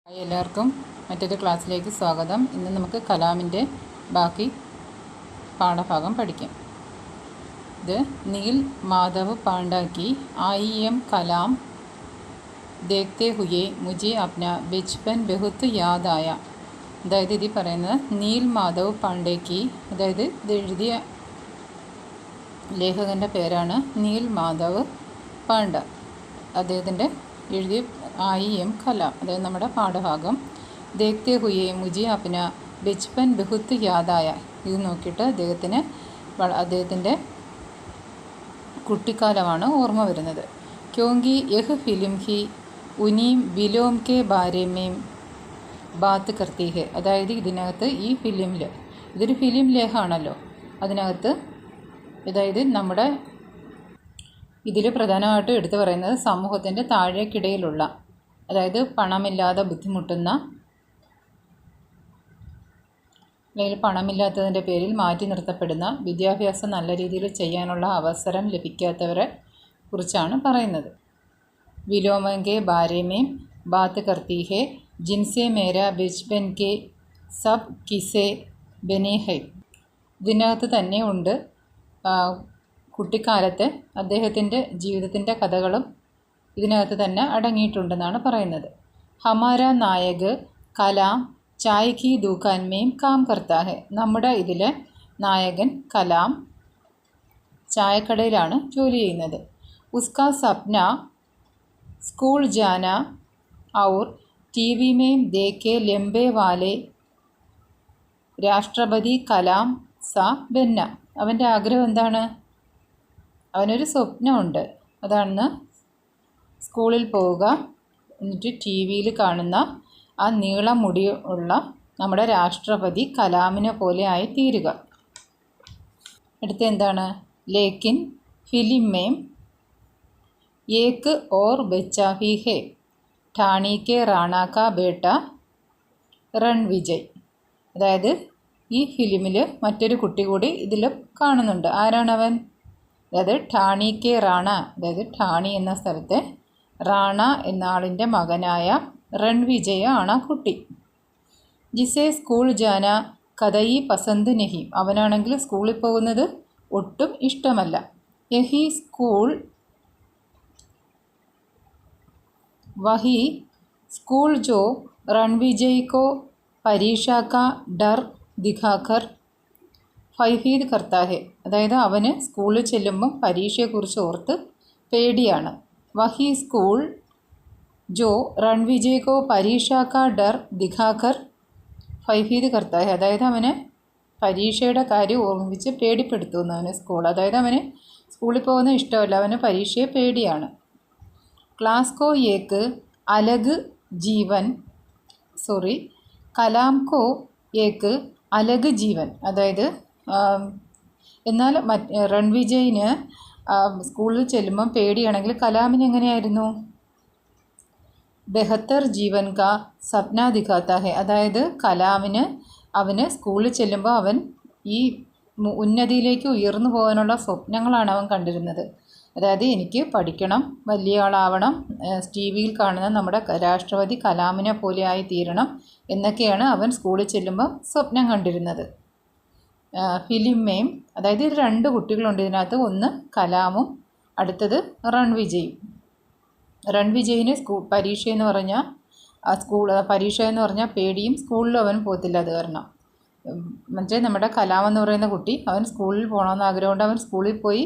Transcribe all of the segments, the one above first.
എല്ലാവർക്കും മറ്റൊരു ക്ലാസ്സിലേക്ക് സ്വാഗതം. ഇന്ന് നമുക്ക് കലാമിൻ്റെ ബാക്കി പാഠഭാഗം പഠിക്കാം. ഇത് നീൽ മാധവ് പാണ്ഡെ की आई एम कलाम देखते हुए मुझे अपना बचपन बहुत याद आया. അതായത് ഇതിൽ പറയുന്നത് നീൽ മാധവ് പാണ്ഡെ അതായത് ഇത് എഴുതിയ ലേഖകൻ്റെ പേരാണ് നീൽ മാധവ് പാണ്ഡെ. അദ്ദേഹത്തിൻ്റെ എഴുതിയ आई एम कलाम അതായത് നമ്മുടെ പാഠഭാഗം देखते हुए मुझे अपना बचपन बहुत याद आया. ഇത് നോക്കിയിട്ട് അദ്ദേഹത്തിൻ്റെ കുട്ടിക്കാലമാണ് ഓർമ്മ വരുന്നത്. क्योंकि यह फिल्म ही उन्हीं विलोम के बारे में बात करती है. അതായത് ഇതിനകത്ത് ഈ ഫിലിമിൽ ഇതൊരു ഫിലിം ലേഖമാണല്ലോ, അതിനകത്ത് അതായത് നമ്മുടെ ഇതിൽ പ്രധാനമായിട്ടും എടുത്തു പറയുന്നത് സമൂഹത്തിൻ്റെ താഴേക്കിടയിലുള്ള, അതായത് പണമില്ലാതെ ബുദ്ധിമുട്ടുന്ന അല്ലെങ്കിൽ പണമില്ലാത്തതിൻ്റെ പേരിൽ മാറ്റി നിർത്തപ്പെടുന്ന, വിദ്യാഭ്യാസം നല്ല രീതിയിൽ ചെയ്യാനുള്ള അവസരം ലഭിക്കാത്തവരെ കുറിച്ചാണ് പറയുന്നത്. വിലോമം കെ ബാരെ മേം ബാത്ത് കർത്തി ഹെ ജിൻസെ മേര ബച്പൻ കെ സബ് കിസെ ബനെ ഹൈ. ഇതിനകത്ത് തന്നെ ഉണ്ട് കുട്ടിക്കാലത്തെ അദ്ദേഹത്തിൻ്റെ ജീവിതത്തിൻ്റെ കഥകളും ഇതിനകത്ത് തന്നെ അടങ്ങിയിട്ടുണ്ടെന്നാണ് പറയുന്നത്. ഹമാര നായക് കലാം ചായ് കി ദുകാൻ മേം കാം കർത്താ ഹെ. നമ്മുടെ ഇതിലെ നായകൻ കലാം ചായക്കടയിലാണ് ജോലി ചെയ്യുന്നത്. ഉസ്കാ സപ്ന സ്കൂൾ ജാന ഔർ ടി വി മേം ദേഖെ ലംബെ വാലെ രാഷ്ട്രപതി കലാം സാ ബന്ന. അവൻ്റെ ആഗ്രഹം എന്താണ്? അവനൊരു സ്വപ്നമുണ്ട്, അതാണ് സ്കൂളിൽ പോവുക, എന്നിട്ട് ടി വിയിൽ കാണുന്ന ആ നീളം മുടി ഉള്ള നമ്മുടെ രാഷ്ട്രപതി കലാമിനെ പോലെ ആയി തീരുക. അടുത്ത എന്താണ്? ലേക്കിൻ ഫിലിം മേം ഏക് ഓർ ബച്ചാ ഹി ഹെ ഠാണി കെ റാണ കാ ബേട്ട രൺവിജയ്. അതായത് ഈ ഫിലിമിൽ മറ്റൊരു കുട്ടി കൂടി ഇതിൽ കാണുന്നുണ്ട്. ആരാണവൻ? അതായത് ഠാണി കെ റാണ, അതായത് ഠാണി എന്ന സ്ഥലത്തെ റാണ എന്ന ആളിൻ്റെ മകനായ രൺവിജയ ആണ് ആ കുട്ടി. ജിസെ സ്കൂൾ ജാന കഥയി പസന്ത് നഹി. അവനാണെങ്കിൽ സ്കൂളിൽ പോകുന്നത് ഒട്ടും ഇഷ്ടമല്ല. യഹി സ്കൂൾ വഹി സ്കൂൾ ജോ രൺവിജയ് കോ പരീക്ഷ കാ ഡർ ദിഖാക്കർ ഭയഭീത് കർത്താ ഹെ. അതായത് അവന് സ്കൂളിൽ ചെല്ലുമ്പം പരീക്ഷയെക്കുറിച്ച് ഓർത്ത് പേടിയാണ്. വഹി സ്കൂൾ ജോ രൺവിജയ് കോ പരീക്ഷ കാ ഡർ ദിഖാക്കർ ഭയഭീത് കർത്താ ഹെ. അതായത് അവന് പരീക്ഷയുടെ കാര്യം ഓർമ്മിപ്പിച്ച് പേടിപ്പെടുത്തുന്നു അവന് സ്കൂൾ. അതായത് അവന് സ്കൂളിൽ പോകുന്നത് ഇഷ്ടമല്ല, അവന് പരീക്ഷയെ പേടിയാണ്. ക്ലാസ് കോ ഏക്ക് അലഗ് ജീവൻ കലാം കോ ഏക്ക് അലഗ് ജീവൻ. അതായത് എന്നാൽ രൺവിജയിന് സ്കൂളിൽ ചെല്ലുമ്പം പേടിയാണെങ്കിൽ കലാമിന് എങ്ങനെയായിരുന്നു? ബെഹത്തർ ജീവൻ കാ സപ്ന ദിഖാത്ത ഹെ. അതായത് അവന് സ്കൂളിൽ ചെല്ലുമ്പോൾ അവൻ ഈ ഉന്നതിയിലേക്ക് ഉയർന്നു പോകാനുള്ള സ്വപ്നങ്ങളാണ് അവൻ കണ്ടിരുന്നത്. അതായത് എനിക്ക് പഠിക്കണം, വലിയ ആളാവണം, ടി വിയിൽ കാണുന്ന നമ്മുടെ രാഷ്ട്രപതി കലാമിനെ പോലെ ആയി തീരണം എന്നൊക്കെയാണ് അവൻ സ്കൂളിൽ ചെല്ലുമ്പോൾ സ്വപ്നം കണ്ടിരുന്നത്. ഫിലിമേം, അതായത് രണ്ട് കുട്ടികളുണ്ട് ഇതിനകത്ത്, ഒന്ന് കലാമും അടുത്തത് രൺവിജയും. രൺവിജയിന് പരീക്ഷ എന്ന് പറഞ്ഞാൽ പേടിയും, സ്കൂളിലും അവൻ പോകത്തില്ല. അത് കാരണം മറ്റേ നമ്മുടെ കലാം എന്ന് പറയുന്ന കുട്ടി അവൻ സ്കൂളിൽ പോകണമെന്ന് ആഗ്രഹമുണ്ട്. അവൻ സ്കൂളിൽ പോയി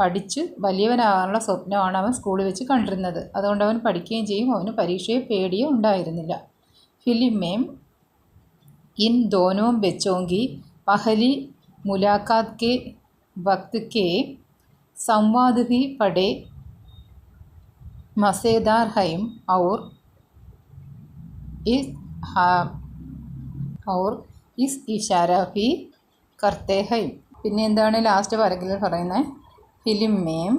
പഠിച്ച് വലിയവനാകാനുള്ള സ്വപ്നമാണ് അവൻ സ്കൂളിൽ വെച്ച് കണ്ടിരുന്നത്. അതുകൊണ്ട് അവൻ പഠിക്കുകയും ചെയ്യും, അവന് പരീക്ഷയെ പേടിയോ ഉണ്ടായിരുന്നില്ല. ഫിലിമേം ഇൻ ദോനോ ബച്ചോങ്കി पहली मुलाकात के वक्त के संवाद भी बड़े मज़ेदार हैं और इस इशारा भी करते हैं. പിന്നെ എന്താണ് ലാസ്റ്റ് പാരഗ്രാഫിൽ പറയുന്നത്? ഫിലിം മേം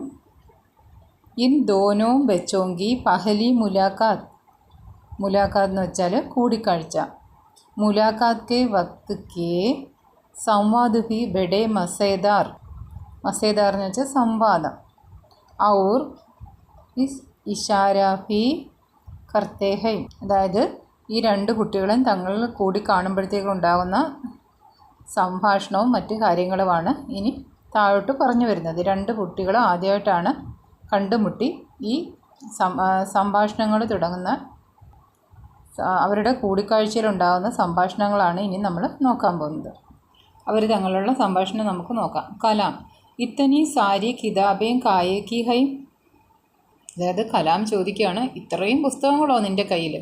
ഇൻ ദോനോ ബച്ചോങ്കി പഹലി മുലാഖാത്ത് എന്ന് വെച്ചാൽ കൂടിക്കാഴ്ച. മുലാഖാത്ത് കെ വക്ത് കെ സംവാദ് ഭി ബഡേ മസേദാർ എന്ന് വെച്ചാൽ സംവാദം. ഔർ ഇസ് ഇഷാര ഭി കർത്തേ ഹൈ. അതായത് ഈ രണ്ട് കുട്ടികളും തങ്ങൾ കൂടി കാണുമ്പോഴത്തേക്കും ഉണ്ടാകുന്ന സംഭാഷണവും മറ്റു കാര്യങ്ങളുമാണ് ഇനി താഴോട്ട് പറഞ്ഞു വരുന്നത്. രണ്ട് കുട്ടികളും ആദ്യമായിട്ടാണ് കണ്ടുമുട്ടി ഈ സംഭാഷണങ്ങൾ തുടങ്ങുന്ന അവരുടെ കൂടിക്കാഴ്ചയിലുണ്ടാകുന്ന സംഭാഷണങ്ങളാണ് ഇനി നമ്മൾ നോക്കാൻ പോകുന്നത്. അവർ തങ്ങളുള്ള സംഭാഷണം നമുക്ക് നോക്കാം. കലാം, ഇത്തനി സാരി കിതാബേം കായേ കി ഹൈ. അതായത് കലാം ചോദിക്കുകയാണ്, ഇത്രയും പുസ്തകങ്ങളോ നിൻ്റെ കയ്യിൽ?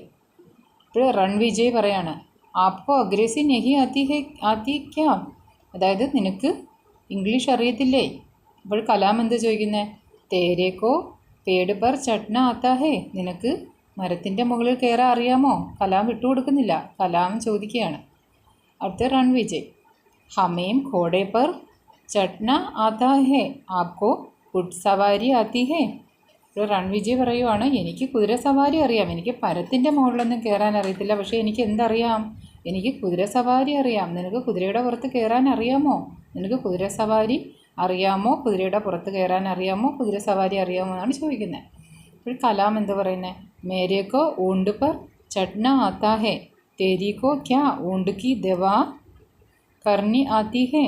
ഇപ്പോൾ രൺവിജയ് പറയാണ്, ആപ്കോ അഗ്രസി നെഹി ആത്തി ക്യാ. അതായത് നിനക്ക് ഇംഗ്ലീഷ് അറിയത്തില്ലേ? അപ്പോൾ കലാം എന്ത് ചോദിക്കുന്നത്? തേരേക്കോ പേട് പർ ചട്ന ആത്താ ഹേ. നിനക്ക് മരത്തിൻ്റെ മുകളിൽ കയറാൻ അറിയാമോ? കലാം വിട്ടുകൊടുക്കുന്നില്ല. കലാം ചോദിക്കുകയാണ്. അടുത്ത രൺവിജയ്, ഹമേം ഘോഡെ പർ ചട്ന ആത്താ ഹേ, ആപ്കോ ഘുഡ് സവാരി ആത്തി ഹേ. ഇപ്പോൾ രൺവിജയ് പറയുവാണ്, എനിക്ക് കുതിര സവാരി അറിയാം, എനിക്ക് മരത്തിൻ്റെ മുകളിലൊന്നും കയറാൻ അറിയത്തില്ല, പക്ഷേ എനിക്ക് എന്തറിയാം? എനിക്ക് കുതിര സവാരി അറിയാം. നിനക്ക് കുതിരയുടെ പുറത്ത് കയറാൻ അറിയാമോ? നിനക്ക് കുതിര സവാരി അറിയാമോ? കുതിരയുടെ പുറത്ത് കയറാൻ അറിയാമോ? കുതിര സവാരി അറിയാമോ എന്നാണ് ചോദിക്കുന്നത്. അപ്പോൾ കലാം എന്ത് പറയുന്നത്? മേരേക്കോ ഊണ്ട് പർ ചട്ന ആത്താ ഹേ, തേരീക്കോ ക്യാ ഊണ്ട് കി ദവാ കർണി ആത്തി ഹേ.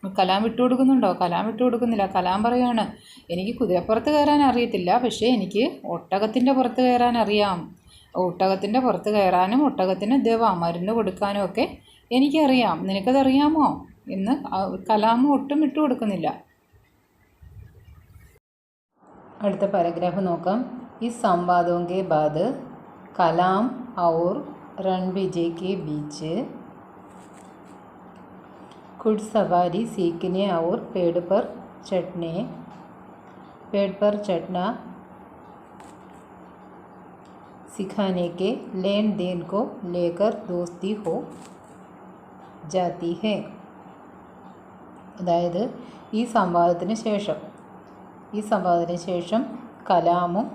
കലാം വിട്ടുകൊടുക്കുന്നുണ്ടോ? കലാം വിട്ടുകൊടുക്കുന്നില്ല. കലാം പറയുകയാണ്, എനിക്ക് കുതിരപ്പുറത്ത് കയറാൻ അറിയത്തില്ല, പക്ഷേ എനിക്ക് ഒട്ടകത്തിൻ്റെ പുറത്ത് കയറാൻ അറിയാം. ഒട്ടകത്തിൻ്റെ പുറത്ത് കയറാനും ഒട്ടകത്തിന് മരുന്ന് കൊടുക്കാനും ഒക്കെ എനിക്കറിയാം. നിനക്കതറിയാമോ എന്ന് കലാം ഒട്ടും വിട്ടുകൊടുക്കുന്നില്ല. അടുത്ത പാരഗ്രാഫ് നോക്കാം. ഈ സംവാദോं के बाद कलाम और रणविजय के बीच घुड़सवारी सीखने और पेड़ पर चढ़ना सिखाने के लेन देन को लेकर दोस्ती हो जाती है. അതായത് ഈ സംവാദത്തിന് ശേഷം കലാമും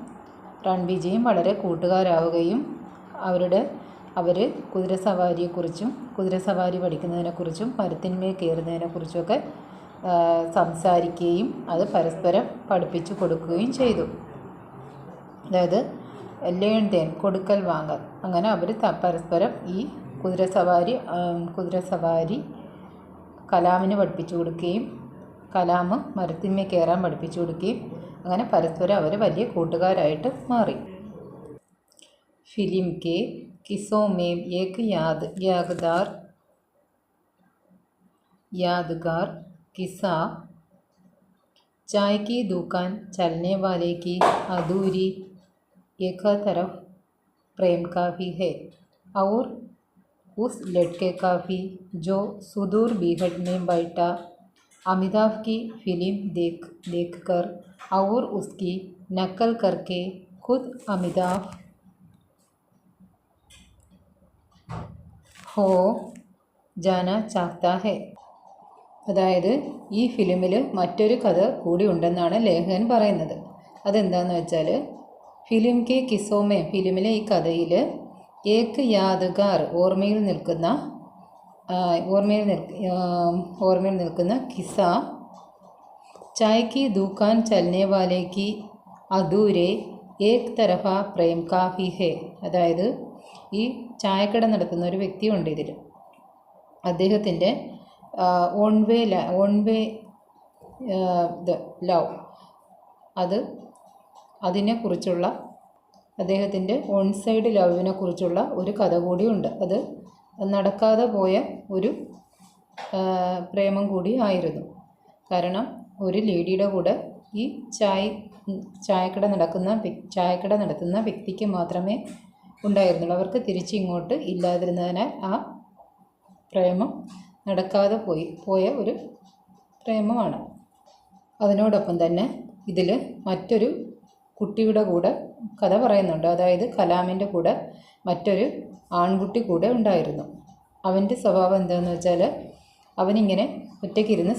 രൺവിജയും വളരെ കൂട്ടുകാരാവുകയും അവർ കുതിരസവാരിയെക്കുറിച്ചും കുതിരസവാരി പഠിക്കുന്നതിനെക്കുറിച്ചും മരത്തിന്മേൽ കയറുന്നതിനെക്കുറിച്ചുമൊക്കെ സംസാരിക്കുകയും അത് പരസ്പരം പഠിപ്പിച്ചു കൊടുക്കുകയും ചെയ്തു. അതായത് ലേൺ തേൻ, കൊടുക്കൽ വാങ്ങൽ. അങ്ങനെ അവർ പരസ്പരം ഈ കുതിരസവാരി കലാമിന് പഠിപ്പിച്ചു കൊടുക്കുകയും കലാം മരത്തിന്മേൽ കയറാൻ പഠിപ്പിച്ചു കൊടുക്കുകയും അങ്ങനെ പരസ്പരം അവർ വലിയ കൂട്ടുകാരായിട്ട് മാറി. ഫിലിം കെ किस्सों में एक यादगार किस्सा चाय की दुकान चलने वाले की अधूरी एक तरफ प्रेम का भी है और उस लड़के का भी जो सुदूर बीहड़ में बैठा अमिताभ की फिल्म देखकर और उसकी नकल करके खुद अमिताभ हो जाना चाहता है. അതായത് ഈ ഫിലിമിൽ മറ്റൊരു കഥ കൂടി ഉണ്ടെന്നാണ് ലേഖകൻ പറയുന്നത്. അതെന്താണെന്ന് വെച്ചാൽ, ഫിലിം കെ കിസ്സോമേ, ഫിലിമിലെ ഈ കഥയിൽ ഏക് യാദഗാർ, ഓർമ്മയിൽ നിൽക്കുന്ന കിസ്സ ചായ കി ദുകാൻ ചലനെ വാലെ കി അധൂരെ ഏക് തരഫ പ്രേം കാ ഹി ഹെ. അതായത് ഈ ചായക്കട നടത്തുന്ന ഒരു വ്യക്തിയുണ്ട് ഇതിൽ. അദ്ദേഹത്തിൻ്റെ ഓൺ വേ ലവ്, അതിനെക്കുറിച്ചുള്ള അദ്ദേഹത്തിൻ്റെ ഓൺ സൈഡ് ലവിനെ കുറിച്ചുള്ള ഒരു കഥ കൂടിയുണ്ട്. അത് നടക്കാതെ പോയ ഒരു പ്രേമം കൂടി ആയിരുന്നു. കാരണം ഒരു ലേഡിയുടെ കൂടെ ഈ ചായക്കട നടത്തുന്ന വ്യക്തിക്ക് മാത്രമേ ഉണ്ടായിരുന്നുള്ളൂ. അവർക്ക് തിരിച്ചിങ്ങോട്ട് ഇല്ലാതിരുന്നതിനാൽ ആ പ്രേമം നടക്കാതെ പോയ ഒരു പ്രേമമാണ്. അതിനോടൊപ്പം തന്നെ ഇതിൽ മറ്റൊരു കുട്ടിയുടെ കൂടെ കഥ പറയുന്നുണ്ട്. അതായത് കലാമിൻ്റെ കൂടെ മറ്റൊരു ആൺകുട്ടി കൂടെ ഉണ്ടായിരുന്നു. അവൻ്റെ സ്വഭാവം എന്താണെന്ന് വെച്ചാൽ, അവനിങ്ങനെ ഒറ്റയ്ക്കിരുന്ന്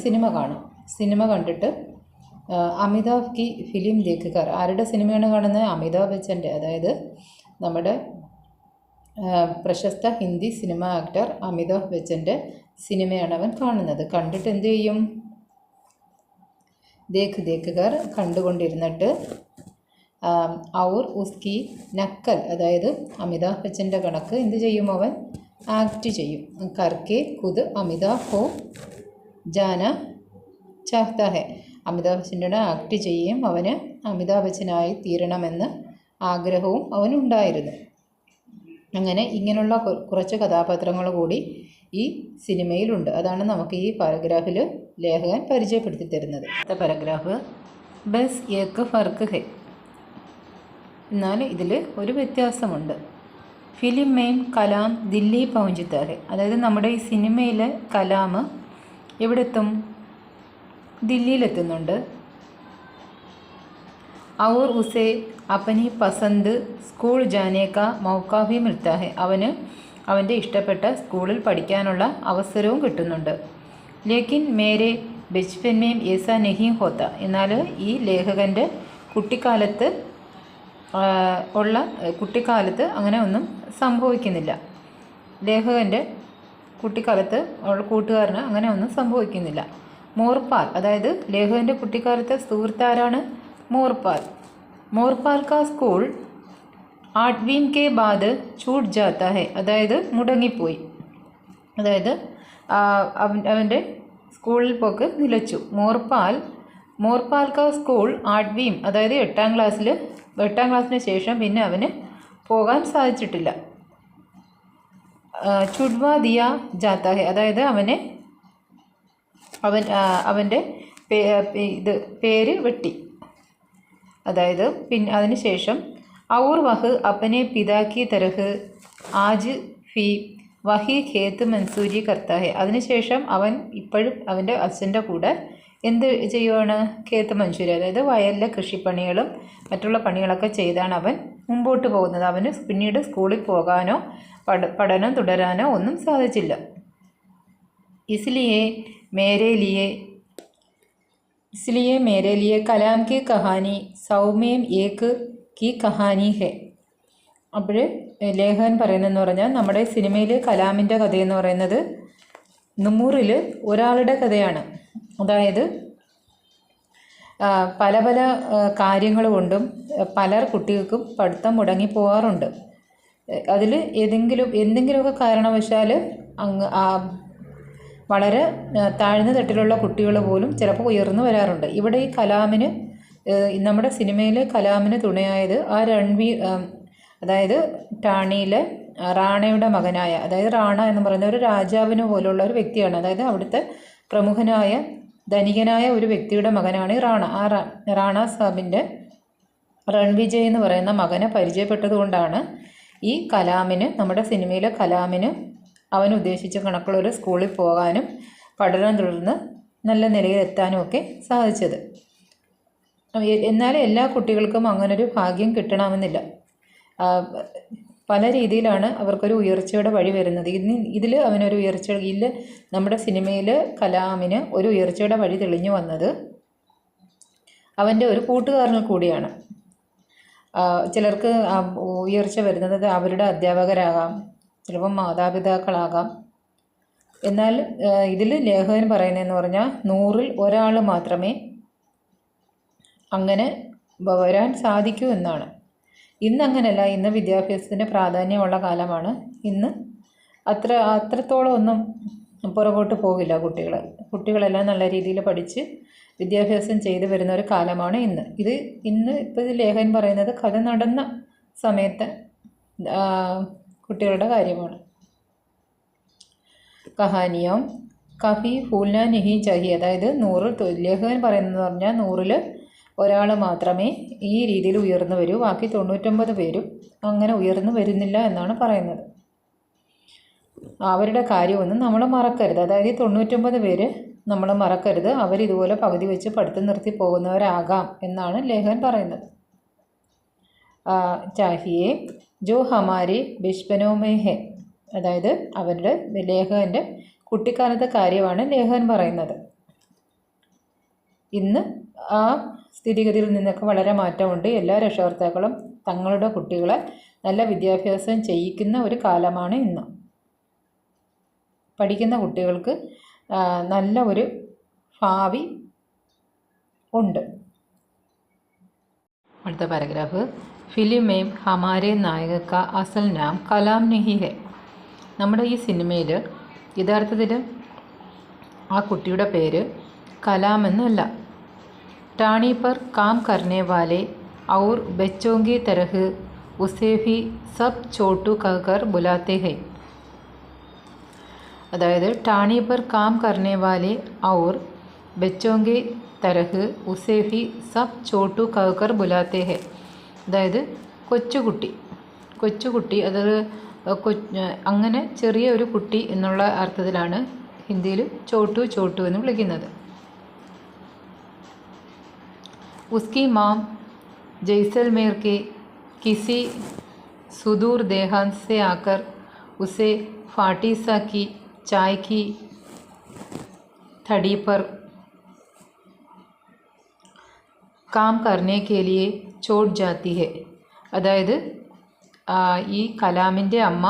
സിനിമ കണ്ടിട്ട് അമിതാഭ് കി ഫിലിം ദേഖുകാർ. ആരുടെ സിനിമയാണ് കാണുന്നത്? അമിതാഭ് ബച്ചൻ്റെ. അതായത് നമ്മുടെ പ്രശസ്ത ഹിന്ദി സിനിമ ആക്ടർ അമിതാഭ് ബച്ചൻ്റെ സിനിമയാണ് അവൻ കാണുന്നത്. കണ്ടിട്ട് എന്ത് ചെയ്യും? ദേഖുകാർ കണ്ടുകൊണ്ടിരുന്നിട്ട് ഔർ ഉസ്കി നക്കൽ, അതായത് അമിതാഭ് ബച്ചൻ്റെ കണക്ക് എന്ത് ചെയ്യും, അവൻ ആക്ട് ചെയ്യും. കർക്കെ ഖുദ് അമിതാഭ് ഹോ ജാന ചാഹ്താ ഹെ, അമിതാഭ് ബച്ചൻ്റെ ആക്ട് ചെയ്യുകയും അവന് അമിതാഭ് ബച്ചനായി തീരണമെന്ന് ആഗ്രഹവും അവനുണ്ടായിരുന്നു. അങ്ങനെ ഇങ്ങനെയുള്ള കുറച്ച് കഥാപാത്രങ്ങൾ കൂടി ഈ സിനിമയിലുണ്ട്. അതാണ് നമുക്ക് ഈ പാരഗ്രാഫിൽ ലേഖകൻ പരിചയപ്പെടുത്തി തരുന്നത്. അടുത്ത പാരഗ്രാഫ്, ബസ് ഏക്ക് ഫർക്ക് ഹെ, എന്നാൽ ഇതിൽ ഒരു വ്യത്യാസമുണ്ട്. ഫിലിം മെയിൻ കലാം ദില്ലി പहुंचता है, അതായത് നമ്മുടെ ഈ സിനിമയിൽ കലാം എവിടെ എത്തും, ദില്ലിയിലെത്തുന്നുണ്ട്. और उसे अपनी पसंद സ്കൂൾ ജാനെ കാ മൗക്ക ഭി മിൽത്താ ഹെ, അവന് അവൻ്റെ ഇഷ്ടപ്പെട്ട സ്കൂളിൽ പഠിക്കാനുള്ള അവസരവും കിട്ടുന്നുണ്ട്. ലേക്കിൻ മേരെ ബച്പൻ മേം ഏസാ നഹീ ഹോത്ത, എന്നാൽ ഈ ലേഖകൻ്റെ കുട്ടിക്കാലത്ത് അങ്ങനെ ഒന്നും സംഭവിക്കുന്നില്ല. ലേഖകൻ്റെ കുട്ടിക്കാലത്ത് ഉള്ള കൂട്ടുകാരന് അങ്ങനെ ഒന്നും സംഭവിക്കുന്നില്ല. മോർപാൽ, അതായത് ലേഖകൻ്റെ കുട്ടിക്കാലത്തെ സുഹൃത്താരാണ്, മോർപാൽ. മോർപാൽ കാ സ്കൂൾ ആട്വീം കെ ബാദ് छूट जाता है, അതായത് മുടങ്ങിപ്പോയി, അതായത് അവൻ്റെ സ്കൂളിൽ പോക്ക് നിലച്ചു. മോർപാൽ കാ സ്കൂൾ ആട്വീം, അതായത് എട്ടാം ക്ലാസ്സിന് ശേഷം പിന്നെ അവന് പോകാൻ സാധിച്ചിട്ടില്ല. ചുഡ്വാ ദിയ ജാത്താ ഹെ, അതായത് അവൻ്റെ പേര് വെട്ടി, അതായത് പിന്നെ അതിനുശേഷം ഔർ വഹ് അപ്പനെ പിതാ കി തരഹ് ആജ് ഫി വഹി ഖേത്ത് മൻസൂരി കർത്താ ഹെ, അതിനുശേഷം അവൻ ഇപ്പോഴും അവൻ്റെ അച്ഛൻ്റെ കൂടെ എന്ത് ചെയ്യുവാണ്, ഖേത്ത് മൻസൂരി, അതായത് വയലിലെ കൃഷിപ്പണികളും മറ്റുള്ള പണികളൊക്കെ ചെയ്താണ് അവൻ മുമ്പോട്ട് പോകുന്നത്. അവന് പിന്നീട് സ്കൂളിൽ പോകാനോ പഠനം തുടരാനോ ഒന്നും സാധിച്ചില്ല. ഇസ്ലിയെ മേരെ ലിയെ കലാം കി കഹാനി സൗമ്യം ഏക് കി കഹാനി ഹെ, അപ്പോൾ ലേഖകൻ പറയുന്നതെന്ന് പറഞ്ഞാൽ നമ്മുടെ സിനിമയിൽ കലാമിൻ്റെ കഥയെന്ന് പറയുന്നത് 100-ൽ ഒരാളുടെ കഥയാണ്. അതായത് പല പല കാര്യങ്ങൾ കൊണ്ടും പല കുട്ടികൾക്കും പഠിത്തം മുടങ്ങിപ്പോകാറുണ്ട്. അതിൽ എന്തെങ്കിലുമൊക്കെ കാരണവശാൽ വളരെ താഴ്ന്ന തട്ടിലുള്ള കുട്ടികൾ പോലും ചിലപ്പോൾ ഉയർന്നു വരാറുണ്ട്. ഇവിടെ ഈ കലാമിന്, നമ്മുടെ സിനിമയിലെ കലാമിന് തുണയായത് ആ അതായത് ടാണിയിലെ റാണയുടെ മകനായ, അതായത് റാണ എന്ന് പറയുന്ന ഒരു രാജാവിന് പോലുള്ള ഒരു വ്യക്തിയാണ്. അതായത് അവിടുത്തെ പ്രമുഖനായ ധനികനായ ഒരു വ്യക്തിയുടെ മകനാണ് ഈ റാണ. ആ റാണ സാബിൻ്റെ രൺവിജയ് എന്ന് പറയുന്ന മകനെ പരിചയപ്പെട്ടത് കൊണ്ടാണ് ഈ കലാമിന്, നമ്മുടെ സിനിമയിലെ കലാമിന് അവൻ ഉദ്ദേശിച്ച കണക്കുള്ളൊരു സ്കൂളിൽ പോകാനും പഠനം തുടർന്ന് നല്ല നിലയിലെത്താനും ഒക്കെ സാധിച്ചത്. എന്നാൽ എല്ലാ കുട്ടികൾക്കും അങ്ങനൊരു ഭാഗ്യം കിട്ടണമെന്നില്ല. പല രീതിയിലാണ് അവർക്കൊരു ഉയർച്ചയുടെ വഴി വരുന്നത്. ഇതിൽ അവനൊരു ഉയർച്ചയിൽ, നമ്മുടെ സിനിമയിൽ കലാമിന് ഒരു ഉയർച്ചയുടെ വഴി തെളിഞ്ഞു വന്നത് അവൻ്റെ ഒരു കൂട്ടുകാരനിൽ കൂടിയാണ്. ചിലർക്ക് ഉയർച്ച വരുന്നത് അവരുടെ അധ്യാപകരാകാം, ചിലപ്പം മാതാപിതാക്കളാകാം. എന്നാൽ ഇതിൽ ലേഖകൻ പറയുന്നതെന്ന് പറഞ്ഞാൽ 100-ൽ ഒരാൾ മാത്രമേ അങ്ങനെ വരാൻ സാധിക്കൂ എന്നാണ്. ഇന്ന് അങ്ങനെയല്ല. ഇന്ന് വിദ്യാഭ്യാസത്തിന് പ്രാധാന്യമുള്ള കാലമാണ്. ഇന്ന് അത്രത്തോളം ഒന്നും പുറകോട്ട് പോകില്ല കുട്ടികളെല്ലാം നല്ല രീതിയിൽ പഠിച്ച് വിദ്യാഭ്യാസം ചെയ്തു വരുന്ന ഒരു കാലമാണ് ഇന്ന്. ഇപ്പോൾ ഇത് ലേഖകൻ പറയുന്നത് കഥ നടന്ന സമയത്ത് കുട്ടികളുടെ കാര്യമാണ്. കഹാനിയോ കഫി ഭൂൽന നഹി ചാഹി, അതായത് 100 ലേഖകൻ പറയുന്നത് പറഞ്ഞാൽ 100-ൽ ഒരാൾ മാത്രമേ ഈ രീതിയിൽ ഉയർന്നു വരൂ, ബാക്കി 99 പേരും അങ്ങനെ ഉയർന്നു വരുന്നില്ല എന്നാണ് പറയുന്നത്. അവരുടെ കാര്യമൊന്നും നമ്മൾ മറക്കരുത്. അതായത് 99 പേര് നമ്മൾ മറക്കരുത്. അവരിതുപോലെ പകുതി വെച്ച് പഠിത്തം നിർത്തി പോകുന്നവരാകാം എന്നാണ് ലേഖകൻ പറയുന്നത്. ചാഹിയെ ജോ ഹമാരെ ബച്പനോമേ ഹെ, അതായത് അവരുടെ ലേഖകൻ്റെ കുട്ടിക്കാലത്തെ കാര്യമാണ് ലേഖകൻ പറയുന്നത്. ഇന്ന് ആ സ്ഥിതിഗതിയിൽ നിന്നൊക്കെ വളരെ മാറ്റമുണ്ട്. എല്ലാ രക്ഷകർത്താക്കളും തങ്ങളുടെ കുട്ടികളെ നല്ല വിദ്യാഭ്യാസം ചെയ്യിക്കുന്ന ഒരു കാലമാണ് ഇന്ന്. പഠിക്കുന്ന കുട്ടികൾക്ക് നല്ല ഒരു ഭാവി ഉണ്ട്. അടുത്ത പാരഗ്രാഫ്. ഫിലിം में हमारे नायक का असल नाम कलाम नहीं है. നമ്മുടെ ഈ സിനിമയിൽ യഥാർത്ഥത്തിൽ ആ കുട്ടിയുടെ പേര് കലാം എന്നല്ല. ടാണി पर काम करने वाले और बच्चों की तरह उसे भी सब छोटू कहकर बुलाते हैं. അതായത് ടാണി पर काम करने वाले और बच्चों की तरह उसे भी सब छोटू कहकर बुलाते हैं. അതായത് കൊച്ചുകുട്ടി അതായത് അങ്ങനെ ചെറിയ ഒരു കുട്ടി എന്നുള്ള അർത്ഥത്തിലാണ് ഹിന്ദിയിൽ ചോട്ടു എന്ന് വിളിക്കുന്നത്. उसकी माँ जैसलमेर के किसी सुदूर देहात से आकर उसे फाटीसा की चाय की थड़ी पर काम करने के लिए छोड़ जाती है. അതായത് ഈ കലാമിൻ്റെ അമ്മ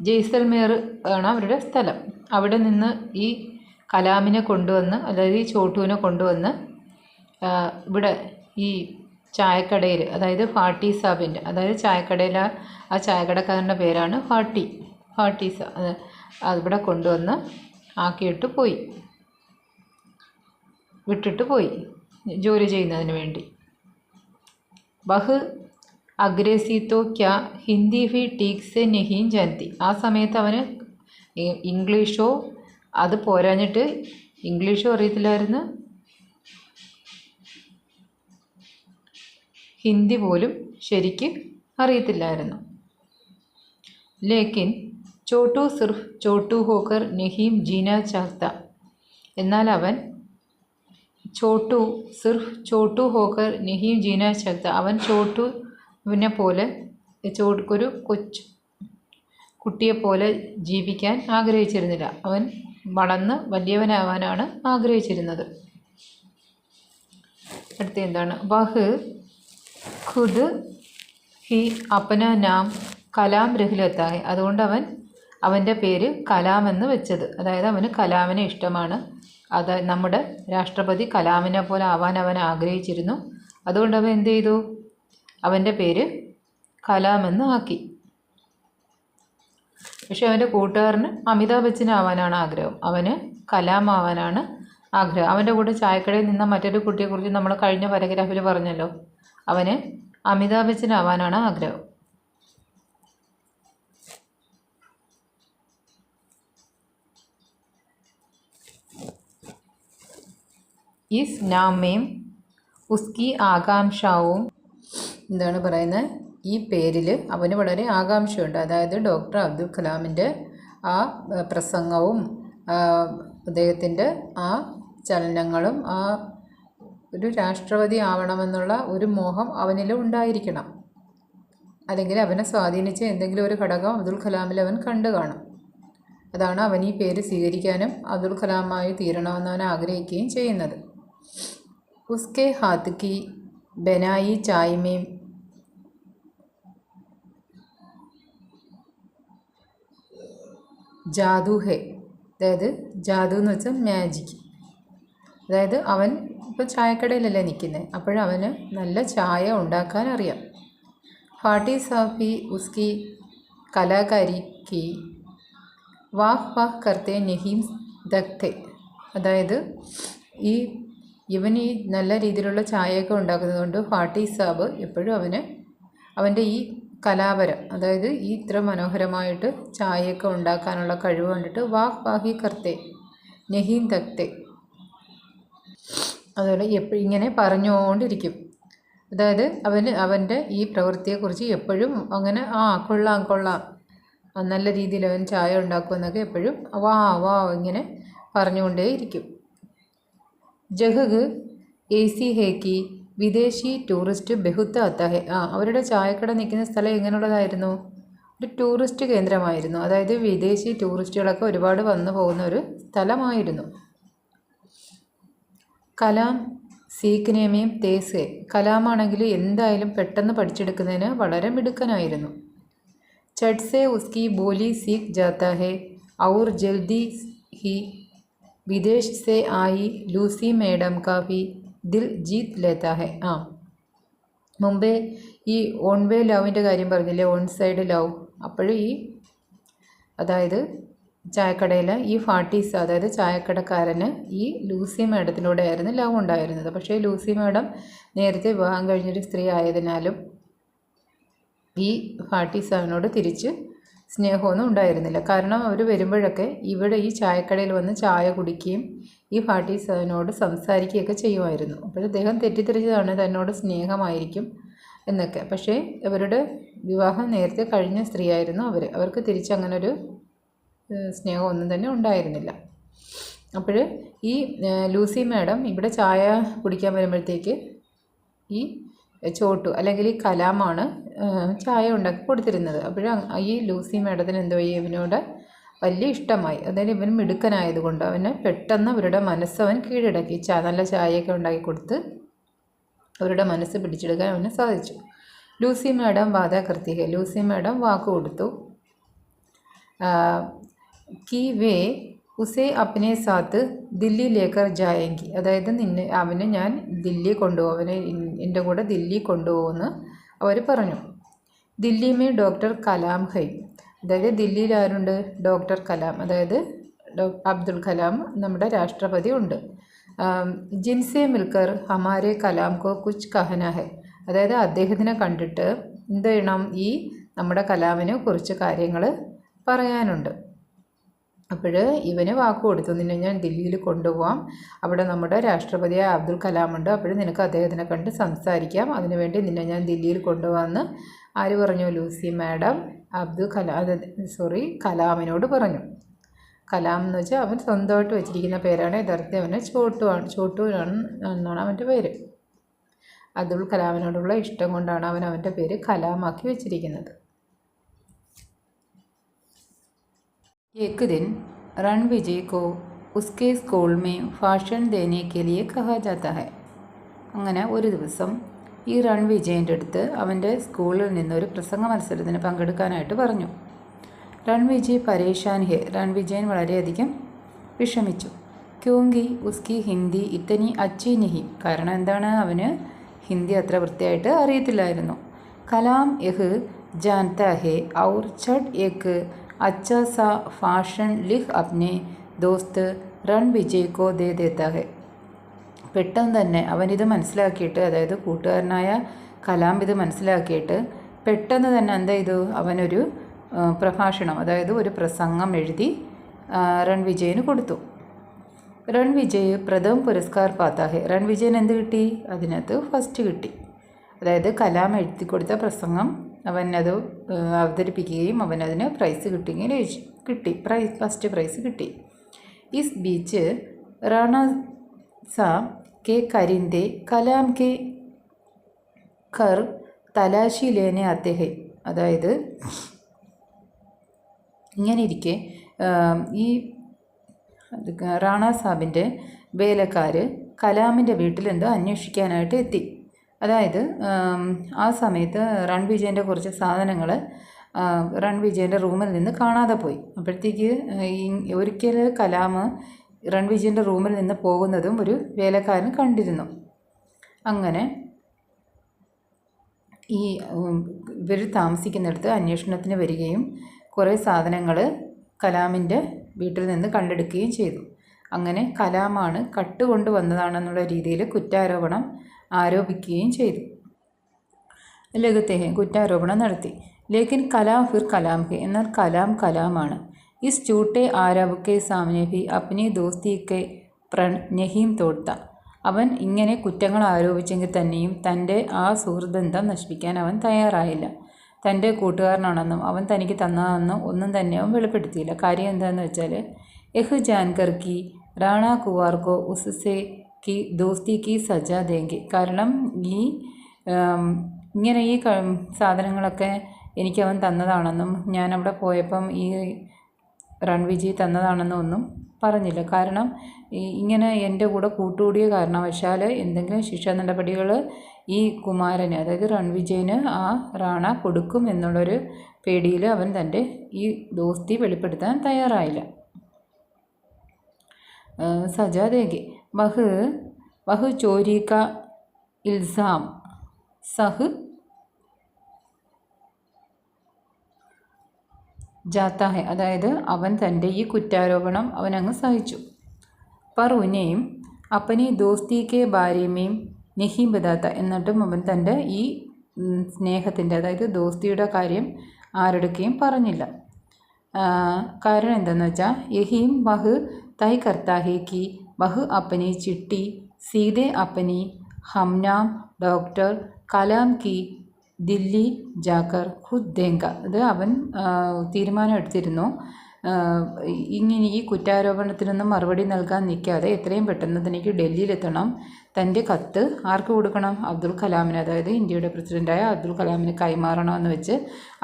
ജയ്സൽമേർ ആണ് അവരുടെ സ്ഥലം. അവിടെ നിന്ന് ഈ കലാമിനെ കൊണ്ടുവന്ന് അതായത് ഈ ചോട്ടുവിനെ കൊണ്ടുവന്ന് ഇവിടെ ഈ ചായക്കടയിൽ അതായത് ഫാട്ടി സാബിൻ്റെ അതായത് ചായക്കടയിൽ ആ ചായക്കടക്കാരൻ്റെ പേരാണ് ഫാട്ടീസ. അതിവിടെ കൊണ്ടുവന്ന് വിട്ടിട്ട് പോയി ജോലി ചെയ്യുന്നതിന് വേണ്ടി. ബഹ് അഗ്രസീത്തോ ക്യാ ഹിന്ദി ഭി ടീക് സെ നഹീം ജാൻതി. ആ സമയത്ത് അവന് ഇംഗ്ലീഷോ അത് പോരാഞ്ഞിട്ട് ഇംഗ്ലീഷോ അറിയത്തില്ലായിരുന്നു, ഹിന്ദി പോലും ശരിക്ക് അറിയത്തില്ലായിരുന്നു. ലേക്കിൻ ചോട്ടു സിർഫ് ചോട്ടു ഹോക്കർ നഹീം ജീന ചാഹത്ത. എന്നാൽ അവൻ സിർഫ് ചോട്ടു ഹോക്കർ നഹീം ജീന ചാഹത്ത. അവൻ ചോട്ടുവിനെ പോലെ ഒരു കൊച്ചു കുട്ടിയെപ്പോലെ ജീവിക്കാൻ ആഗ്രഹിച്ചിരുന്നില്ല. അവൻ വളർന്ന് വലിയവനാവാനാണ് ആഗ്രഹിച്ചിരുന്നത്. അടുത്ത എന്താണ്? വഹ് ഖുദ് ഹി അപ്ന നാം കലാം രഹ്ലത്ത ഹെ. അതുകൊണ്ട് അവൻ്റെ പേര് കലാം എന്ന് വെച്ചത്. അതായത് അവന് കലാമിനെ ഇഷ്ടമാണ്. അത് നമ്മുടെ രാഷ്ട്രപതി കലാമിനെ പോലെ ആവാൻ അവൻ ആഗ്രഹിച്ചിരുന്നു. അതുകൊണ്ട് അവൻ എന്ത് ചെയ്തു? അവൻ്റെ പേര് കലാം എന്ന് ആക്കി. പക്ഷെ അവൻ്റെ കൂട്ടുകാരന് അമിതാഭ് ബച്ചൻ ആവാനാണ് ആഗ്രഹം, അവന് കലാം ആവാനാണ് ആഗ്രഹം. അവൻ്റെ കൂടെ ചായക്കടയിൽ നിന്ന മറ്റൊരു കുട്ടിയെക്കുറിച്ച് നമ്മൾ കഴിഞ്ഞ പാരഗ്രാഫിൽ പറഞ്ഞല്ലോ, അവന് അമിതാഭ് ബച്ചൻ ആവാനാണ് ആഗ്രഹം. इस नाम में उसकी ആകാംക്ഷാവും എന്താണ് പറയുന്നത്? ഈ പേരിൽ അവന് വളരെ ആകാംക്ഷയുണ്ട്. അതായത് ഡോക്ടർ അബ്ദുൽ കലാമിൻ്റെ ആ പ്രസംഗവും അദ്ദേഹത്തിൻ്റെ ആ ചലനങ്ങളും ആ ഒരു രാഷ്ട്രപതി ആവണമെന്നുള്ള ഒരു മോഹം അവനിൽ ഉണ്ടായിരിക്കണം. അല്ലെങ്കിൽ അവനെ സ്വാധീനിച്ച എന്തെങ്കിലും ഒരു ഘടകം അബ്ദുൽ കലാമിൽ അവൻ കണ്ടു കാണും. അതാണ് അവൻ ഈ പേര് സ്വീകരിക്കാനും അബ്ദുൽ കലാമായി തീരണമെന്ന് അവൻ ആഗ്രഹിക്കുകയും ചെയ്യുന്നത്. ഉസ്കെ ഹാത്ത് കി ബനായി ചായ് മേം ജാദു ഹെ. അതായത് ജാദു എന്ന് വെച്ചാൽ മാജിക്. അതായത് അവൻ ഇപ്പോൾ ചായക്കടയിലല്ലേ നിൽക്കുന്നത്, അപ്പോഴവന് നല്ല ചായ ഉണ്ടാക്കാൻ അറിയാം. ഫാട്ടി സാഫി ഉസ്കി കലാകാരി കി വാഹ് കർത്തെ നഹീം ദക്തെ. അതായത് ഇവൻ ഈ നല്ല രീതിയിലുള്ള ചായയൊക്കെ ഉണ്ടാക്കുന്നത് കൊണ്ട് ഫാട്ടി സാബ് എപ്പോഴും അവൻ്റെ ഈ കലാപരം, അതായത് ഈ ഇത്ര മനോഹരമായിട്ട് ചായയൊക്കെ ഉണ്ടാക്കാനുള്ള കഴിവ് കണ്ടിട്ട് വാഹി കർത്തെ നഹീം ദക്തെ. അതുപോലെ ഇങ്ങനെ പറഞ്ഞുകൊണ്ടിരിക്കും. അതായത് അവൻ്റെ ഈ പ്രവൃത്തിയെക്കുറിച്ച് എപ്പോഴും അങ്ങനെ കൊള്ളാം നല്ല രീതിയിൽ അവൻ ചായ ഉണ്ടാക്കുമെന്നൊക്കെ എപ്പോഴും വാ ഇങ്ങനെ പറഞ്ഞുകൊണ്ടേയിരിക്കും. ജഹ് ഏസി ഹേക്കി വിദേശി ടൂറിസ്റ്റ് ബഹുത്ത ആത്ത ഹെ. അവരുടെ ചായക്കട നിൽക്കുന്ന സ്ഥലം എങ്ങനെയുള്ളതായിരുന്നു? ഒരു ടൂറിസ്റ്റ് കേന്ദ്രമായിരുന്നു. അതായത് വിദേശി ടൂറിസ്റ്റുകളൊക്കെ ഒരുപാട് വന്നു പോകുന്ന ഒരു സ്ഥലമായിരുന്നു. കലാം സീഖ്നേമേം തേസ് ഹെ. കലാമാണെങ്കിൽ എന്തായാലും പെട്ടെന്ന് പഠിച്ചെടുക്കുന്നതിന് വളരെ മിടുക്കനായിരുന്നു. ചട്ട് സെ ഉസ്കി ബോലി സീഖ് ജാത്ത ഹെ ഔർ ജൽദി ഹി വിദേശ് സെ ആയി ലൂസി മേഡം കാ ഭി ദിൽ ജീത് ലേത്ത ഹെ. മുമ്പേ ഈ ഓൺ വേ ലവിൻ്റെ കാര്യം പറഞ്ഞില്ലേ, ഓൺ സൈഡ് ലവ്. അപ്പോഴും അതായത് ചായക്കടയിൽ ഈ ഫാട്ടീസ്, അതായത് ചായക്കടക്കാരന് ഈ ലൂസി മാഡത്തിലൂടെ ആയിരുന്നു ലവ് ഉണ്ടായിരുന്നത്. പക്ഷേ ലൂസി മാഡം നേരത്തെ വിവാഹം കഴിഞ്ഞൊരു സ്ത്രീ ആയതിനാലും ഈ ഫാട്ടീസ് അവനോട് തിരിച്ച് സ്നേഹമൊന്നും ഉണ്ടായിരുന്നില്ല. കാരണം അവർ വരുമ്പോഴൊക്കെ ഇവിടെ ഈ ചായക്കടയിൽ വന്ന് ചായ കുടിക്കുകയും ഈ ഫാട്ടീസ് അവനോട് സംസാരിക്കുകയൊക്കെ ചെയ്യുമായിരുന്നു. അപ്പോൾ അദ്ദേഹം തെറ്റിദ്ധരിച്ചതാണ് തന്നോട് സ്നേഹമായിരിക്കും എന്നൊക്കെ. പക്ഷേ അവരുടെ വിവാഹം നേരത്തെ കഴിഞ്ഞ സ്ത്രീയായിരുന്നു അവർക്ക് തിരിച്ചങ്ങനൊരു സ്നേഹമൊന്നും തന്നെ ഉണ്ടായിരുന്നില്ല. അപ്പോൾ ഈ ലൂസി മാഡം ഇവിടെ ചായ കുടിക്കാൻ വരുമ്പോഴത്തേക്ക് ഈ ചോട്ടു അല്ലെങ്കിൽ ഈ കലാമാണ് ചായ ഉണ്ടാക്കി കൊടുത്തിരുന്നത്. ഈ ലൂസി മാഡത്തിന് എന്തോ ഇവനോട് വലിയ ഇഷ്ടമായി. അതായത് ഇവൻ മിടുക്കനായതുകൊണ്ട് അവന് പെട്ടെന്ന് അവരുടെ മനസ്സ് അവൻ കീഴടക്കി. നല്ല ചായയൊക്കെ ഉണ്ടാക്കി കൊടുത്ത് അവരുടെ മനസ്സ് പിടിച്ചെടുക്കാൻ അവന് സാധിച്ചു. ലൂസി മാഡം വാദാകൃതിക, ലൂസി മാഡം വാക്ക് കൊടുത്തു कि वे ഉസെ അപ്നെ സാത്ത് ദില്ലി ലേക്കർ ജായെങ്കി, അതായത് അവനെ ഞാൻ ദില്ലി കൊണ്ടുപോകും, അവനെ എൻ്റെ കൂടെ ദില്ലി കൊണ്ടുപോകുമെന്ന് അവർ പറഞ്ഞു. Delhi may doctor Kalam high, അതായത് ദില്ലിയിൽ ആരുണ്ട്? ഡോക്ടർ കലാം, അതായത് അബ്ദുൽ കലാം നമ്മുടെ രാഷ്ട്രപതി ഉണ്ട്. ജിൻസെ മിൽക്കർ ഹമാരെ കലാം കോ കുച്ച് കഹന ഹൈ, അതായത് അദ്ദേഹത്തിനെ കണ്ടിട്ട് എന്ത് ചെയ്യണം? ഈ നമ്മുടെ കലാമിന് കുറച്ച് കാര്യങ്ങൾ പറയാനുണ്ട്. അപ്പോൾ ഇവന് വാക്ക് കൊടുത്തു, നിന്നെ ഞാൻ ദില്ലിയിൽ കൊണ്ടുപോകാം, അവിടെ നമ്മുടെ രാഷ്ട്രപതിയായ അബ്ദുൽ കലാമുണ്ട്, അപ്പോൾ നിനക്ക് അദ്ദേഹത്തിനെ കണ്ട് സംസാരിക്കാം, അതിനുവേണ്ടി നിന്നെ ഞാൻ ദില്ലിയിൽ കൊണ്ടുപോകാമെന്ന് ആര് പറഞ്ഞു? ലൂസി മാഡം കലാമിനോട് പറഞ്ഞു. കലാം എന്ന് വെച്ചാൽ അവൻ സ്വന്തമായിട്ട് വെച്ചിരിക്കുന്ന പേരാണ്. യഥാർത്ഥത്തിൽ അവന് ചോട്ടു എന്നാണ് അവൻ്റെ പേര്. അബ്ദുൽ കലാമിനോടുള്ള ഇഷ്ടം കൊണ്ടാണ് അവൻ്റെ പേര് കലാമാക്കി വെച്ചിരിക്കുന്നത്. एक दिन रणविजय को उसके स्कूल में भाषण देने के लिए कहा जाता है. അങ്ങനെ ഒരു ദിവസം ഈ रणविजयൻ്റെ അടുത്ത് അവൻ്റെ സ്കൂളിൽ നിന്നൊരു പ്രസംഗ മത്സരത്തിന് പങ്കെടുക്കാനായിട്ട് പറഞ്ഞു. रणविजय പരേഷാൻ ഹെ, रणविजയൻ വളരെയധികം വിഷമിച്ചു. ക്യോങ്കി ഉസ്കി ഹിന്ദി ഇത്തനി അച്ചി നഹി, കാരണം എന്താണ്? അവന് ഹിന്ദി അത്ര വൃത്തിയായിട്ട് അറിയത്തില്ലായിരുന്നു. കലാം യഹ് ജാൻതാ ഹെ ഔർ ഛഡ് ഏക് अच्छा सा भाषण लिख अपने दोस्त रणविजय को दे देता है. പെട്ടെന്ന് തന്നെ അവനിത് മനസ്സിലാക്കിയിട്ട്, അതായത് കൂട്ടുകാരനായ കലാം ഇത് മനസ്സിലാക്കിയിട്ട് പെട്ടെന്ന് തന്നെ എന്ത് ചെയ്തു? അവനൊരു പ്രഭാഷണം, അതായത് ഒരു പ്രസംഗം എഴുതി रणविजयന് കൊടുത്തു. रणविजय പ്രഥമ പുരസ്കാർ പാത്താ ഹെ, रणविजയന് എന്ത് കിട്ടി? അതിനകത്ത് ഫസ്റ്റ് കിട്ടി. അതായത് കലാം എഴുതി കൊടുത്ത പ്രസംഗം അവനത് അവതരിപ്പിക്കുകയും അവനതിന് പ്രൈസ് കിട്ടി, ഫസ്റ്റ് പ്രൈസ് കിട്ടി. ഇസ് ബീച്ച് റാണ സാബ് കെ കരിന്ദെ കലാം കെ ഘർ തലാശി ലേനെ ആത്തെ ഹൈ, അതായത് ഇങ്ങനെ ഇരിക്കെ ഈ റാണ സാബിൻ്റെ വേലക്കാർ കലാമിൻ്റെ വീട്ടിലെന്തോ അന്വേഷിക്കാനായിട്ട് എത്തി. അതായത് ആ സമയത്ത് रणविजयൻ്റെ കുറച്ച് സാധനങ്ങൾ रणविजयൻ്റെ റൂമിൽ നിന്ന് കാണാതെ പോയി. അപ്പോഴത്തേക്ക് ഒരിക്കൽ കലാം रणविजयൻ്റെ റൂമിൽ നിന്ന് പോകുന്നതും ഒരു വേലക്കാരൻ കണ്ടിരുന്നു. അങ്ങനെ ഈ ഇവർ താമസിക്കുന്നിടത്ത് അന്വേഷണത്തിന് വരികയും കുറേ സാധനങ്ങൾ കലാമിൻ്റെ വീട്ടിൽ നിന്ന് കണ്ടെടുക്കുകയും ചെയ്തു. അങ്ങനെ കലാമാണ് കട്ടുകൊണ്ട് വന്നതാണെന്നുള്ള രീതിയിൽ കുറ്റാരോപണം ആരോപിക്കുകയും ചെയ്തു. ലഗത്തെ കുറ്റാരോപണം നടത്തി. ലേക്കിൻ കലാം ഫിർ കലാം ഹെ, എന്നാൽ കലാമാണ്. ഇസ് ചൂട്ടെ ആരോപ് കെ സാമനെ ഭി അപ്നി ദോസ്തി കെ പ്രൺ നഹീം തോട്ത്ത, അവൻ ഇങ്ങനെ കുറ്റങ്ങൾ ആരോപിച്ചെങ്കിൽ തന്നെയും തൻ്റെ ആ സുഹൃദ്ബന്ധം നശിപ്പിക്കാൻ അവൻ തയ്യാറായില്ല. തൻ്റെ കൂട്ടുകാരനാണെന്നും അവൻ തനിക്ക് തന്നതെന്നും ഒന്നും തന്നെ അവൻ വെളിപ്പെടുത്തിയില്ല. കാര്യം എന്താണെന്ന് വെച്ചാൽ യഹ് ജാൻകർ കി റാണ കുവാർക്കോ ഉസ്സെ കി ദോസ്തി കി സജ ദേങ്കെ, കാരണം ഇങ്ങനെ ഈ സാധനങ്ങളൊക്കെ എനിക്ക് അവൻ തന്നതാണെന്നും ഞാൻ അവിടെ പോയപ്പം ഈ रणविजय തന്നതാണെന്നും ഒന്നും പറഞ്ഞില്ല. കാരണം ഇങ്ങനെ എൻ്റെ കൂടെ കൂട്ടുകൂടിയ കാരണവശാൽ എന്തെങ്കിലും ശിക്ഷാ നടപടികൾ ഈ കുമാരന്, അതായത് रणविजयന് ആ റാണ കൊടുക്കും എന്നുള്ളൊരു പേടിയിൽ അവൻ തൻ്റെ ഈ ദോസ്തി വെളിപ്പെടുത്താൻ തയ്യാറായില്ല. സജാ ദേങ്കെ വഹ് ചോരി കാ ഇൽസാം സഹ് ജാത്ത ഹെ, അതായത് അവൻ തൻ്റെ ഈ കുറ്റാരോപണം അവനങ്ങ് സഹിച്ചു. പർ ഉനെയും അപ്പനി ദോസ്തി കെ ബാരേമേം നഹി ബതാത്ത, എന്നിട്ടും അവൻ തൻ്റെ ഈ സ്നേഹത്തിൻ്റെ, അതായത് ദോസ്തിയുടെ കാര്യം ആരുടെയും പറഞ്ഞില്ല. കാരണം എന്താണെന്ന് വെച്ചാൽ യഹീം വഹ് തൈ കർത്താ ഹെ കി വഹ് അപ്പനി ചിട്ടി സീധെ അപ്പനി ഹംനാം ഡോക്ടർ കലാം കി ദില്ലി ജാക്കർ ഖുദ് ദേങ്ക. അത് അവൻ തീരുമാനം എടുത്തിരുന്നു, ഇങ്ങനെ ഈ കുറ്റാരോപണത്തിനൊന്നും മറുപടി നൽകാൻ നിൽക്കാതെ എത്രയും പെട്ടെന്ന് തനിക്ക് ഡൽഹിയിലെത്തണം. തൻ്റെ കത്ത് ആർക്ക് കൊടുക്കണം? അബ്ദുൽ കലാമിന്, അതായത് ഇന്ത്യയുടെ പ്രസിഡൻ്റായ അബ്ദുൽ കലാമിന് കൈമാറണമെന്ന് വെച്ച്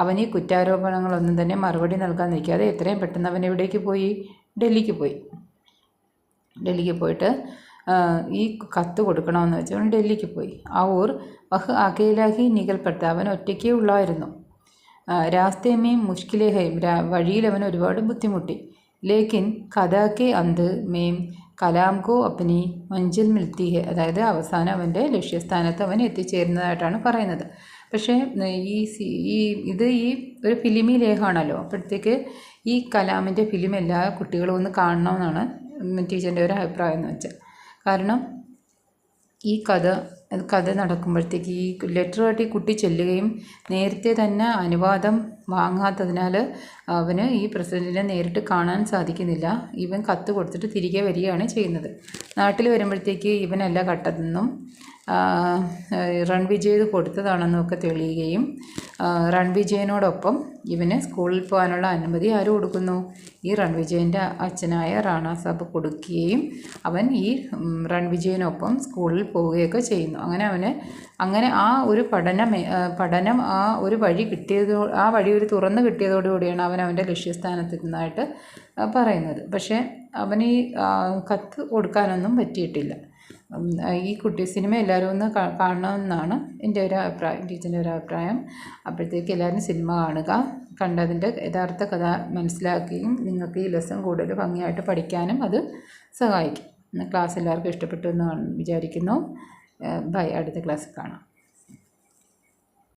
അവൻ ഈ കുറ്റാരോപണങ്ങളൊന്നും തന്നെ മറുപടി നൽകാൻ നിൽക്കാതെ എത്രയും പെട്ടെന്ന് അവൻ എവിടേക്ക് പോയി? ഡൽഹിക്ക് പോയി. ഡൽഹിക്ക് പോയിട്ട് ഈ കത്ത് കൊടുക്കണമെന്ന് വെച്ച് അവൻ ഡൽഹിക്ക് പോയി. ഔർ വഹ് അകേലാഹി നികൽപ്പെട്ട, അവൻ ഒറ്റയ്ക്കേ ഉള്ളായിരുന്നു. രാസ്തേമേം മുഷ്കിലേ ഹൈ, വഴിയിൽ അവൻ ഒരുപാട് ബുദ്ധിമുട്ടി. ലേക്കിൻ കഥാക്കെ അന്ത് മേം കലാം കോ അപ്പനി മഞ്ചിൽ മിൽത്തി ഹെ, അതായത് അവസാനം അവൻ്റെ ലക്ഷ്യസ്ഥാനത്ത് അവൻ എത്തിച്ചേരുന്നതായിട്ടാണ് പറയുന്നത്. പക്ഷേ ഈ ഒരു ഫിലിമി ലേഖമാണല്ലോ, അപ്പോഴത്തേക്ക് ഈ കലാമിൻ്റെ ഫിലിം എല്ലാ കുട്ടികളും ഒന്ന് കാണണമെന്നാണ് ടീച്ചറിൻ്റെ ഒരു അഭിപ്രായം എന്ന് വെച്ചാൽ. കാരണം ഈ കഥ നടക്കുമ്പോഴത്തേക്ക് ഈ ലെറ്ററുമായിട്ട് ഈ കുട്ടി ചെല്ലുകയും നേരത്തെ തന്നെ അനുവാദം വാങ്ങാത്തതിനാൽ അവന് ഈ പ്രസിഡൻറ്റിനെ നേരിട്ട് കാണാൻ സാധിക്കുന്നില്ല. ഇവൻ കത്ത് കൊടുത്തിട്ട് തിരികെ വരികയാണ് ചെയ്യുന്നത്. നാട്ടിൽ വരുമ്പോഴത്തേക്ക് ഇവനല്ല കട്ടതെന്നും റൺവിജയ് കൊടുത്തതാണെന്നും ഒക്കെ തെളിയുകയും റൺവിജയനോടൊപ്പം ഇവന് സ്കൂളിൽ പോകാനുള്ള അനുമതി ആര് കൊടുക്കുന്നു? ഈ റൺവിജയൻ്റെ അച്ഛനായ റാണ സാബ് കൊടുക്കുകയും അവൻ ഈ റൺവിജയനൊപ്പം സ്കൂളിൽ പോവുകയൊക്കെ ചെയ്യുന്നു. അങ്ങനെ ആ ഒരു പഠനം ആ ഒരു വഴി ആ വഴി ഒരു തുറന്നു കിട്ടിയതോടുകൂടിയാണ് അവൻ അവൻ്റെ ലക്ഷ്യസ്ഥാനത്തെത്തുന്നതായിട്ട് പറയുന്നത്. പക്ഷേ അവന് ഈ കത്ത് കൊടുക്കാനൊന്നും പറ്റിയിട്ടില്ല. ഈ സിനിമ എല്ലാവരും ഒന്ന് കാണണമെന്നാണ് എൻ്റെ ഒരു അഭിപ്രായം, ടീച്ചറിൻ്റെ ഒരു അഭിപ്രായം. അപ്പോഴത്തേക്ക് എല്ലാവരും സിനിമ കാണുക, കണ്ടതിൻ്റെ യഥാർത്ഥ കഥ മനസ്സിലാക്കുകയും നിങ്ങൾക്ക് ഈ ലെസൺ കൂടുതൽ ഭംഗിയായിട്ട് പഠിക്കാനും അത് സഹായിക്കും. ക്ലാസ് എല്ലാവർക്കും ഇഷ്ടപ്പെട്ടു എന്ന് വിചാരിക്കുന്നു. ബൈ, അടുത്ത ക്ലാസ്സിൽ കാണാം.